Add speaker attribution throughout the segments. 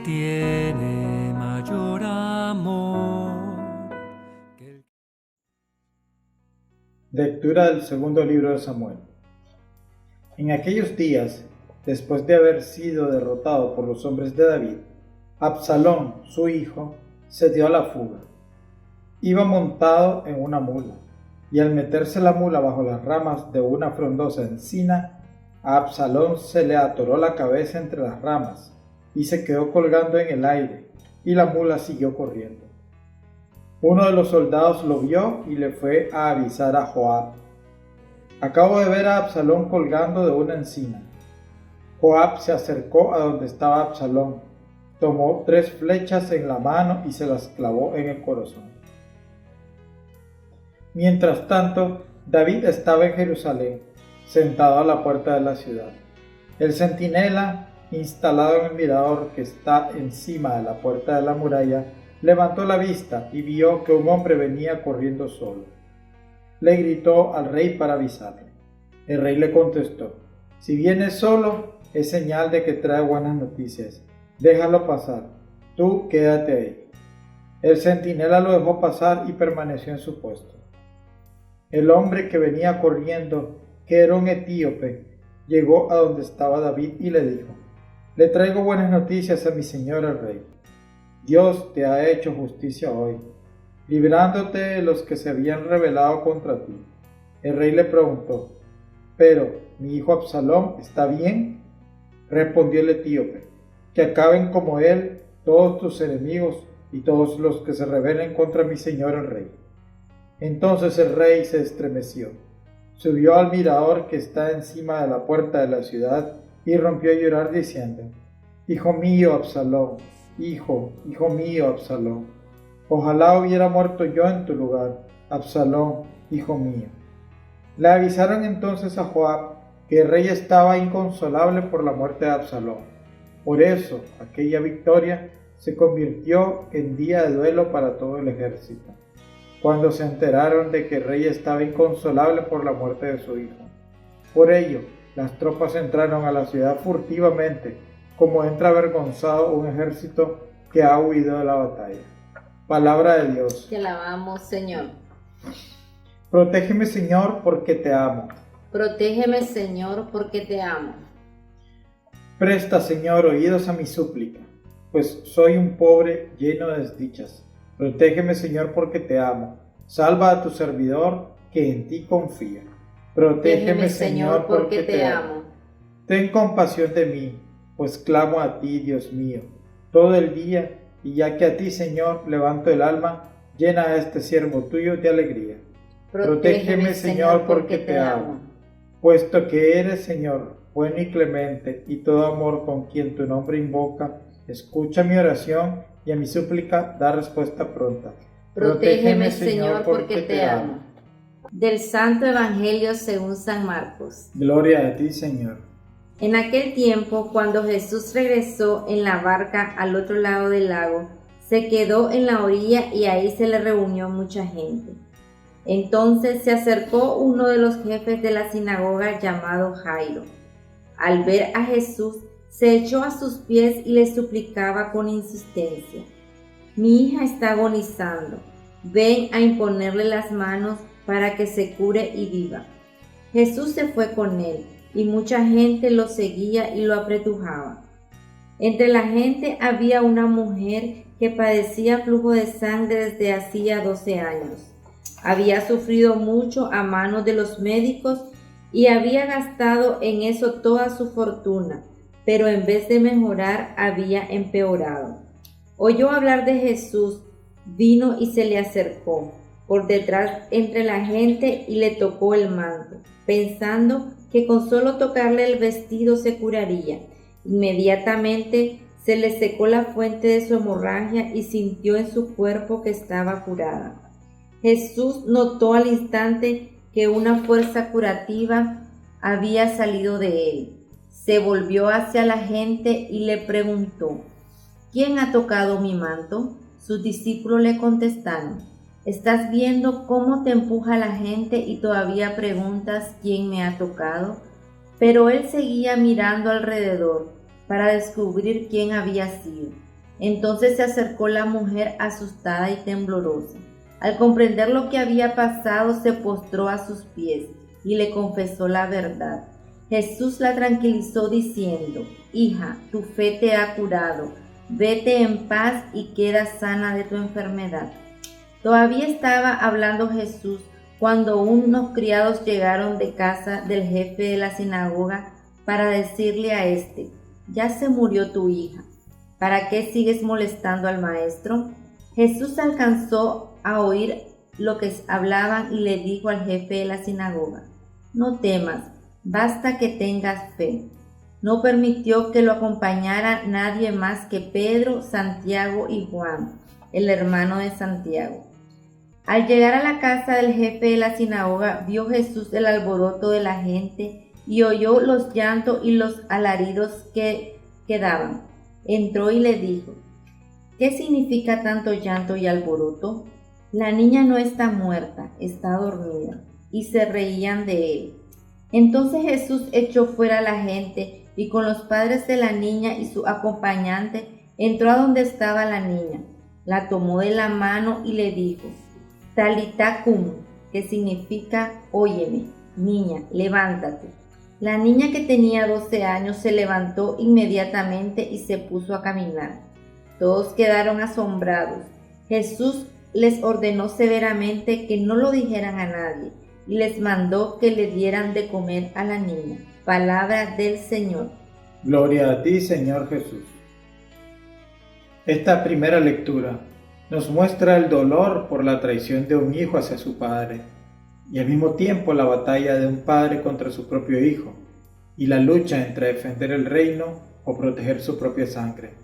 Speaker 1: tiene mayor amor.
Speaker 2: Lectura del segundo libro de Samuel. En aquellos días, después de haber sido derrotado por los hombres de David, Absalón, su hijo, se dio a la fuga. Iba montado en una mula, y al meterse la mula bajo las ramas de una frondosa encina, a Absalón se le atoró la cabeza entre las ramas, y se quedó colgando en el aire, y la mula siguió corriendo. Uno de los soldados lo vio y le fue a avisar a Joab: acabo de ver a Absalón colgando de una encina. Joab se acercó a donde estaba Absalón, tomó 3 flechas en la mano y se las clavó en el corazón. Mientras tanto, David estaba en Jerusalén, sentado a la puerta de la ciudad. El centinela, instalado en el mirador que está encima de la puerta de la muralla, levantó la vista y vio que un hombre venía corriendo solo. Le gritó al rey para avisarle. El rey le contestó: si viene solo, es señal de que trae buenas noticias. Déjalo pasar, tú quédate ahí. El centinela lo dejó pasar y permaneció en su puesto. El hombre que venía corriendo, que era un etíope, llegó a donde estaba David y le dijo: le traigo buenas noticias a mi señor el rey. Dios te ha hecho justicia hoy, librándote de los que se habían rebelado contra ti. El rey le preguntó: ¿pero mi hijo Absalón está bien? Respondió el etíope: que acaben como él todos tus enemigos y todos los que se rebelen contra mi señor el rey. Entonces el rey se estremeció, subió al mirador que está encima de la puerta de la ciudad y rompió a llorar diciendo: hijo mío Absalón, hijo mío Absalón, ojalá hubiera muerto yo en tu lugar, Absalón, hijo mío. Le avisaron entonces a Joab que el rey estaba inconsolable por la muerte de Absalón. Por eso aquella victoria se convirtió en día de duelo para todo el ejército, cuando se enteraron de que el rey estaba inconsolable por la muerte de su hijo. Por ello, las tropas entraron a la ciudad furtivamente, como entra avergonzado un ejército que ha huido de la batalla. Palabra de Dios.
Speaker 3: Te alabamos, Señor.
Speaker 2: Protégeme, Señor, porque te amo.
Speaker 3: Protégeme, Señor, porque te amo.
Speaker 2: Presta, Señor, oídos a mi súplica, pues soy un pobre lleno de desdichas. Protégeme, Señor, porque te amo. Salva a tu servidor, que en ti confía. Protégeme, Señor, porque te amo. Ten compasión de mí, pues clamo a ti, Dios mío, todo el día, y ya que a ti, Señor, levanto el alma, llena a este siervo tuyo de alegría. Protégeme, Señor, porque te amo. Puesto que eres, Señor, bueno y clemente, y todo amor con quien tu nombre invoca, escucha mi oración y a mi súplica da respuesta pronta.
Speaker 3: Protégeme, Señor, porque te amo. Del Santo Evangelio según San Marcos.
Speaker 2: Gloria a ti, Señor.
Speaker 3: En aquel tiempo, cuando Jesús regresó en la barca al otro lado del lago, se quedó en la orilla y ahí se le reunió mucha gente. Entonces se acercó uno de los jefes de la sinagoga llamado Jairo. Al ver a Jesús, se echó a sus pies y le suplicaba con insistencia: mi hija está agonizando, ven a imponerle las manos para que se cure y viva. Jesús se fue con él, y mucha gente lo seguía y lo apretujaba. Entre la gente había una mujer que padecía flujo de sangre desde hacía 12 años. Había sufrido mucho a manos de los médicos y había gastado en eso toda su fortuna, pero en vez de mejorar había empeorado. Oyó hablar de Jesús, vino y se le acercó por detrás entre la gente y le tocó el manto, pensando que con solo tocarle el vestido se curaría. Inmediatamente se le secó la fuente de su hemorragia y sintió en su cuerpo que estaba curada. Jesús notó al instante que una fuerza curativa había salido de él. Se volvió hacia la gente y le preguntó: ¿quién ha tocado mi manto? Sus discípulos le contestaron: ¿estás viendo cómo te empuja la gente y todavía preguntas quién me ha tocado? Pero él seguía mirando alrededor para descubrir quién había sido. Entonces se acercó la mujer asustada y temblorosa. Al comprender lo que había pasado, se postró a sus pies y le confesó la verdad. Jesús la tranquilizó diciendo: «Hija, tu fe te ha curado. Vete en paz y queda sana de tu enfermedad». Todavía estaba hablando Jesús cuando unos criados llegaron de casa del jefe de la sinagoga para decirle a éste: «Ya se murió tu hija. ¿Para qué sigues molestando al maestro?». Jesús alcanzó a oír lo que hablaban y le dijo al jefe de la sinagoga: «No temas, basta que tengas fe». No permitió que lo acompañara nadie más que Pedro, Santiago y Juan, el hermano de Santiago. Al llegar a la casa del jefe de la sinagoga, vio Jesús el alboroto de la gente y oyó los llantos y los alaridos que daban. Entró y le dijo: «¿Qué significa tanto llanto y alboroto? La niña no está muerta, está dormida». Y se reían de él. Entonces Jesús echó fuera a la gente y con los padres de la niña y su acompañante entró a donde estaba la niña. La tomó de la mano y le dijo: «Talitá cum», que significa: «Óyeme, niña, levántate». La niña, que tenía 12 años, se levantó inmediatamente y se puso a caminar. Todos quedaron asombrados. Jesús les ordenó severamente que no lo dijeran a nadie y les mandó que le dieran de comer a la niña. Palabra del Señor.
Speaker 2: Gloria a ti, Señor Jesús. Esta primera lectura nos muestra el dolor por la traición de un hijo hacia su padre y al mismo tiempo la batalla de un padre contra su propio hijo y la lucha entre defender el reino o proteger su propia sangre.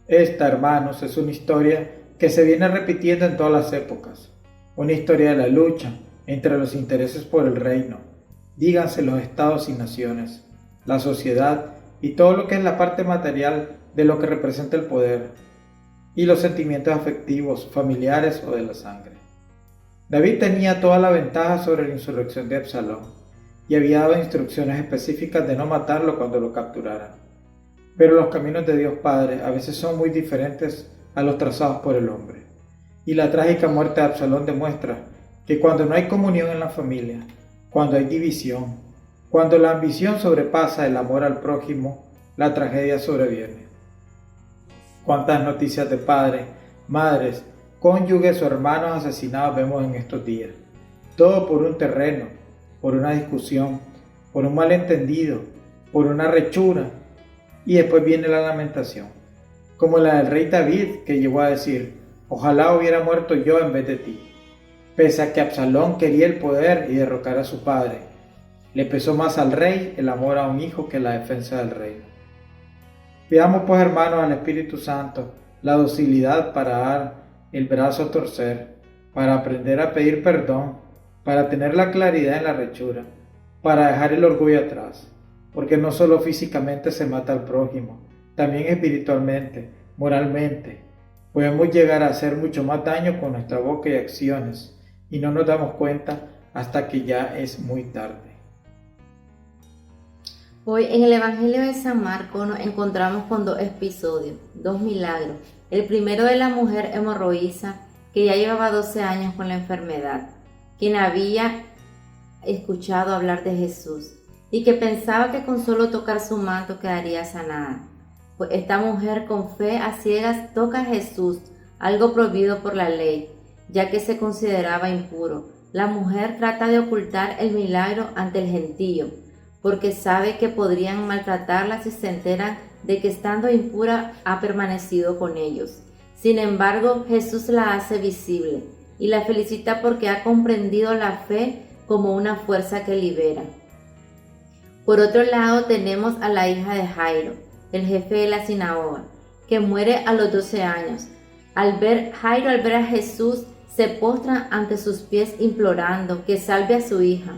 Speaker 2: Esta, hermanos, es una historia que se viene repitiendo en todas las épocas, una historia de la lucha entre los intereses por el reino, díganse los estados y naciones, la sociedad y todo lo que es la parte material de lo que representa el poder, y los sentimientos afectivos, familiares o de la sangre. David tenía toda la ventaja sobre la insurrección de Absalón y había dado instrucciones específicas de no matarlo cuando lo capturaran. Pero los caminos de Dios Padre a veces son muy diferentes a los trazados por el hombre, y la trágica muerte de Absalón demuestra que cuando no hay comunión en la familia, cuando hay división, cuando la ambición sobrepasa el amor al prójimo, la tragedia sobreviene. ¿Cuántas noticias de padres, madres, cónyuges o hermanos asesinados vemos en estos días? Todo por un terreno, por una discusión, por un malentendido, por una rechura, y después viene la lamentación, como la del rey David, que llegó a decir: «Ojalá hubiera muerto yo en vez de ti». Pese a que Absalón quería el poder y derrocar a su padre, le pesó más al rey el amor a un hijo que la defensa del reino. Pidamos pues, hermanos, al Espíritu Santo la docilidad para dar el brazo a torcer, para aprender a pedir perdón, para tener la claridad en la rechura, para dejar el orgullo atrás, porque no solo físicamente se mata al prójimo, también espiritualmente, moralmente. Podemos llegar a hacer mucho más daño con nuestra boca y acciones, y no nos damos cuenta hasta que ya es muy tarde.
Speaker 3: Hoy en el Evangelio de San Marcos nos encontramos con dos episodios, dos milagros. El primero de la mujer hemorroísa, que ya llevaba 12 años con la enfermedad, quien había escuchado hablar de Jesús y que pensaba que con solo tocar su manto quedaría sanada. Pues esta mujer, con fe a ciegas, toca a Jesús, algo prohibido por la ley, ya que se consideraba impuro. La mujer trata de ocultar el milagro ante el gentío, porque sabe que podrían maltratarla si se enteran de que estando impura ha permanecido con ellos. Sin embargo, Jesús la hace visible y la felicita porque ha comprendido la fe como una fuerza que libera. Por otro lado, tenemos a la hija de Jairo, el jefe de la sinagoga, que muere a los 12 años. Jairo, al ver a Jesús, se postra ante sus pies implorando que salve a su hija.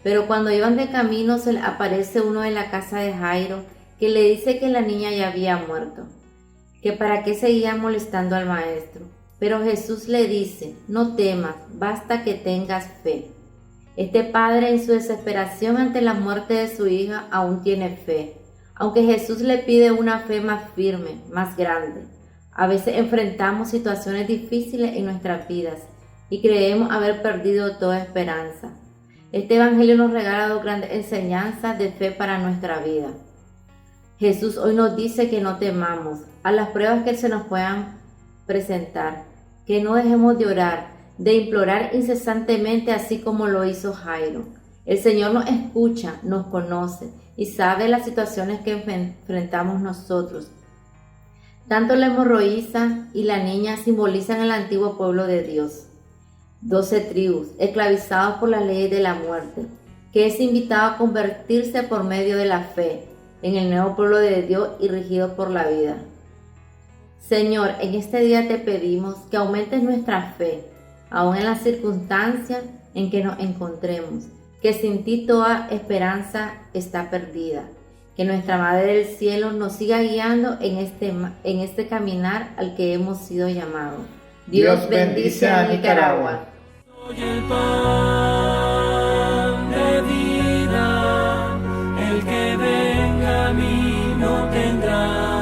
Speaker 3: Pero cuando iban de camino se le aparece uno de la casa de Jairo que le dice que la niña ya había muerto, que para qué seguía molestando al maestro. Pero Jesús le dice: «No temas, basta que tengas fe». Este padre, en su desesperación ante la muerte de su hija, aún tiene fe. Aunque Jesús le pide una fe más firme, más grande, a veces enfrentamos situaciones difíciles en nuestras vidas y creemos haber perdido toda esperanza. Este Evangelio nos regala dos grandes enseñanzas de fe para nuestra vida. Jesús hoy nos dice que no temamos a las pruebas que se nos puedan presentar, que no dejemos de orar, de implorar incesantemente así como lo hizo Jairo. El Señor nos escucha, nos conoce y sabe las situaciones que enfrentamos nosotros. Tanto la hemorroísa y la niña simbolizan el antiguo pueblo de Dios. 12 tribus, esclavizados por las leyes de la muerte, que es invitado a convertirse por medio de la fe en el nuevo pueblo de Dios y regido por la vida. Señor, en este día te pedimos que aumentes nuestra fe, aun en las circunstancias en que nos encontremos, que sin ti toda esperanza está perdida. Que nuestra Madre del Cielo nos siga guiando en este caminar al que hemos sido llamados. Dios bendice a Nicaragua.
Speaker 1: Soy el pan de vida, el que venga a mí no tendrá